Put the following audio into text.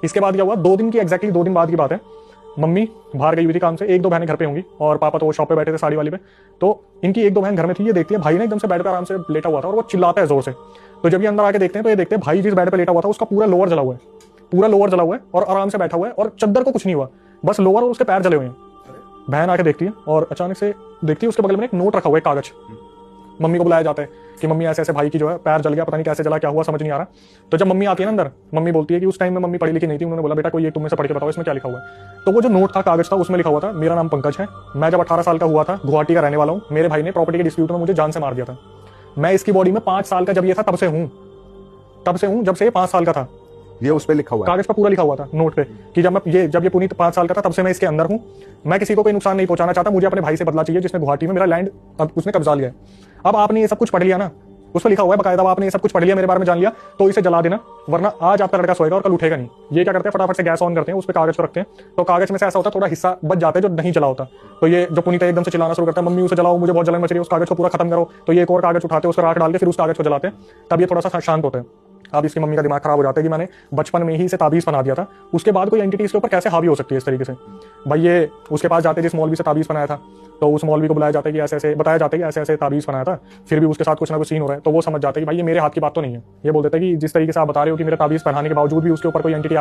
इसके बाद क्या हुआ, 2 दिन की एग्जैक्टली 2 दिन बाद की बात है। मम्मी बाहर गई हुई थी काम से, 1-2 बहनें घर पे होंगी और पापा तो शॉप पे बैठे थे साड़ी वाली पे। तो इनकी 1-2 बहन घर में थी, ये देखती है भाई ने एकदम से बेड पे आराम से लेटा हुआ था और वो चिल्लाता है जोर से। तो जब ये अंदर आके देखते हैं तो ये देखते हैं भाई जिस बेड पे लेटा हुआ था उसका पूरा लोअर जला हुआ है, पूरा लोअर जला हुआ है और आराम से बैठा हुआ है और चद्दर को कुछ नहीं हुआ, बस लोअर और उसके पैर जले हुए हैं। बहन आके देखती है और अचानक से देखती है उसके बगल में एक नोट रखा हुआ है, कागज। मम्मी को बुलाया जाता है कि मम्मी ऐसे ऐसे भाई की जो है पैर जल गया, पता नहीं कैसे जला, क्या हुआ समझ नहीं आ रहा। तो जब मम्मी आती है ना अंदर, मम्मी बोलती है कि उस टाइम में मम्मी पढ़ी लिखी नहीं थी, उन्होंने बोला बेटा कोई एक तुम में से पढ़ के बताओ इसमें क्या लिखा हुआ है। तो वो जो नोट था, कागज था, उसमें लिखा हुआ था मेरा नाम पंकज है, मैं जब 18 साल का हुआ था गुवाहाटी का रहने वाला हूँ, मेरे भाई ने प्रॉपर्टी के डिस्प्यूट में मुझे जान से मार दिया था। मैं इसकी बॉडी में 5 साल का जब ये था तब से हूँ, जब से ये 5 साल का था। ये उस पे लिखा हुआ है, कागज पर पूरा लिखा हुआ था नोट पे कि जब ये पुनीत 5 साल का था तब से मैं इसके अंदर हूँ। मैं किसी को कोई नुकसान नहीं पहुंचाना चाहता, मुझे अपने भाई से बदला चाहिए जिसने गुवाहाटी में मेरा लैंड अब उसने कब्जा लिया है। अब आपने ये सब कुछ पढ़ लिया ना, उस पर लिखा हुआ है बकायदा, आपने ये सब कुछ पढ़ लिया, मेरे बारे में जान लिया, तो इसे जला देना, वरना आज आपका लड़का सोएगा और कल उठेगा नहीं। ये क्या करते हैं, फटाफट से गैस ऑन करते हैं, उस पर कागज को रखते हैं, तो कागज में से ऐसा होता है थोड़ा हिस्सा बच जाता है जो नहीं जला होता। तो ये जो पुनीत एकदम से चिल्लाना शुरू करता है मम्मी उसे जलाओ, मुझे बहुत जलन मच रही है, उस कागज को पूरा खत्म करो। तो ये एक और कागज उठाते हैं, उसका राख डाल के फिर उस कागज को जलाते हैं, तब ये थोड़ा सा शांत होता है। अब इसकी मम्मी का दिमाग खराब हो जाता है कि मैंने बचपन में ही इसे ताबीज बना दिया था, उसके बाद कोई एंटिटी इसके ऊपर कैसे हावी हो सकती है इस तरीके से। भाई ये उसके पास जाते जिस मौलवी से ताबीज बनाया था, तो उस मौलवी को बुलाया जाता है कि ऐसे ऐसे बताया जाता है कि ऐसे ऐसे ताबीज बनाया था, फिर भी उसके साथ कुछ ना कुछ सीन हो रहा है। तो वो समझ जाता है कि भाई ये मेरे हाथ की बात तो नहीं है। ये बोल देता है कि जिस तरीके से आप बता रहे हो कि मेरे ताबीज पहनाने के बावजूद भी उसके ऊपर कोई एंटिटी